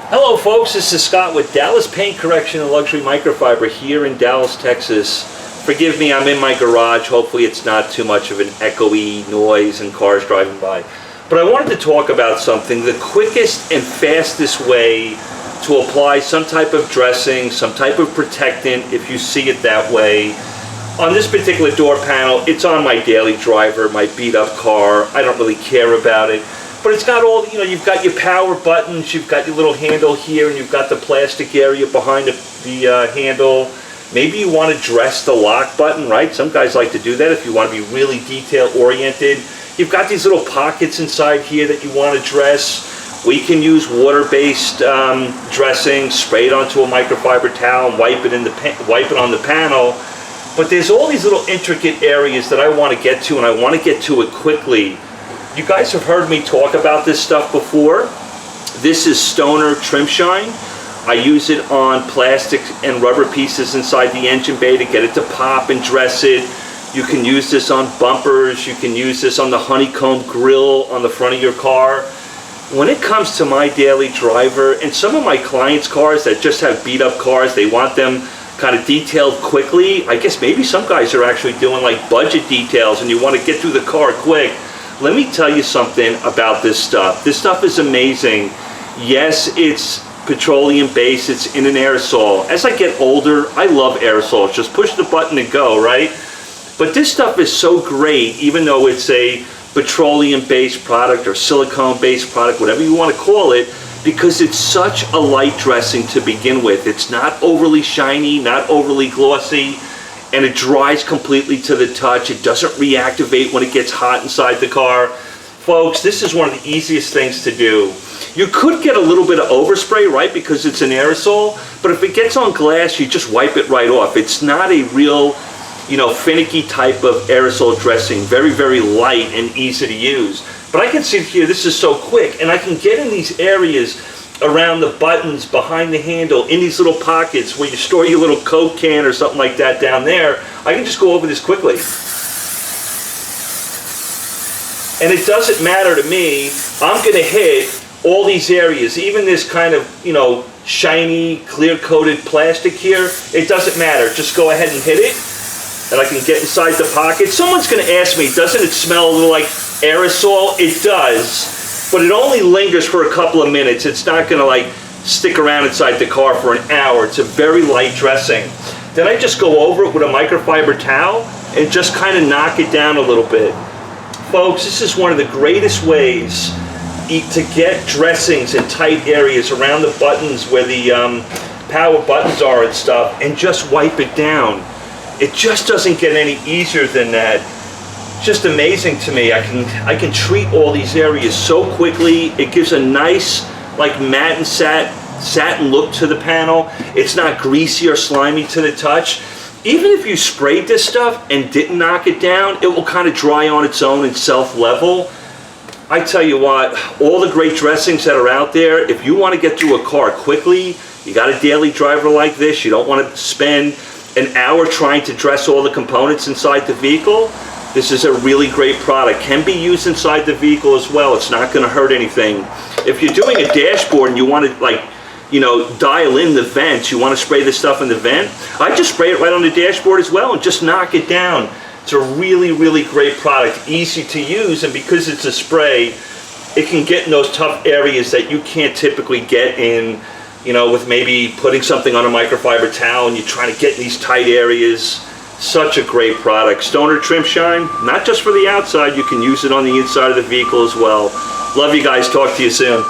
Hello folks, this is Scott with Dallas Paint Correction and Luxury Microfiber here in Dallas, Texas. Forgive me, I'm in my garage. Hopefully it's not too much of an echoey noise and cars driving by. But I wanted to talk about something, the quickest and fastest way to apply some type of dressing, some type of protectant, if you see it that way. On this particular door panel, it's on my daily driver, my beat up car. I don't really care about it. But it's got all, you've got your power buttons, you've got your little handle here, and you've got the plastic area behind the handle. Maybe you want to dress the lock button, right? Some guys like to do that if you want to be really detail oriented. You've got these little pockets inside here that you want to dress. We can use water-based dressing, spray it onto a microfiber towel, and wipe it on the panel. But there's all these little intricate areas that I want to get to, and I want to get to it quickly. You guys have heard me talk about this stuff before. This is Stoner Trim Shine. I use it on plastic and rubber pieces inside the engine bay to get it to pop and dress it. You can use this on bumpers. You can use this on the honeycomb grill on the front of your car. When it comes to my daily driver and some of my clients' cars that just have beat up cars, they want them kind of detailed quickly. I guess maybe some guys are actually doing like budget details and you want to get through the car quick. Let me tell you something about this stuff. This stuff is amazing. Yes, it's petroleum based, it's in an aerosol. As I get older, I love aerosols. Just push the button and go, right? But this stuff is so great, even though it's a petroleum based product or silicone based product, whatever you want to call it, because it's such a light dressing to begin with. It's not overly shiny, not overly glossy, and it dries completely to the touch. It doesn't reactivate when it gets hot inside the car. Folks, this is one of the easiest things to do. You could get a little bit of overspray, right, because it's an aerosol, but if it gets on glass, you just wipe it right off. It's not a real, finicky type of aerosol dressing. Very, very light and easy to use. But I can see here, this is so quick, and I can get in these areas around the buttons, behind the handle, in these little pockets where you store your little Coke can or something like that down there. I can just go over this quickly. And it doesn't matter to me. I'm going to hit all these areas, even this kind of, shiny, clear-coated plastic here. It doesn't matter. Just go ahead and hit it, and I can get inside the pocket. Someone's going to ask me, doesn't it smell a little like aerosol? It does. But it only lingers for a couple of minutes. It's not going to stick around inside the car for an hour. It's a very light dressing. Then I just go over it with a microfiber towel and just kind of knock it down a little bit. Folks, this is one of the greatest ways to get dressings in tight areas around the buttons where the power buttons are and stuff, and just wipe it down. It just doesn't get any easier than that. Just amazing to me. I can treat all these areas so quickly. It gives a nice matte and satin look to the panel. It's not greasy or slimy to the touch. Even if you sprayed this stuff and didn't knock it down, it will kind of dry on its own and self-level. I tell you what, all the great dressings that are out there, if you want to get through a car quickly, you got a daily driver like this, you don't want to spend an hour trying to dress all the components inside the vehicle, this is a really great product. Can be used inside the vehicle as well. It's not going to hurt anything. If you're doing a dashboard and you want to dial in the vents, you want to spray this stuff in the vent, I just spray it right on the dashboard as well and just knock it down. It's a really, really great product, easy to use, and because it's a spray, it can get in those tough areas that you can't typically get in, with maybe putting something on a microfiber towel and you're trying to get in these tight areas. Such a great product. Stoner Trim Shine, not just for the outside, you can use it on the inside of the vehicle as well. Love you guys, talk to you soon.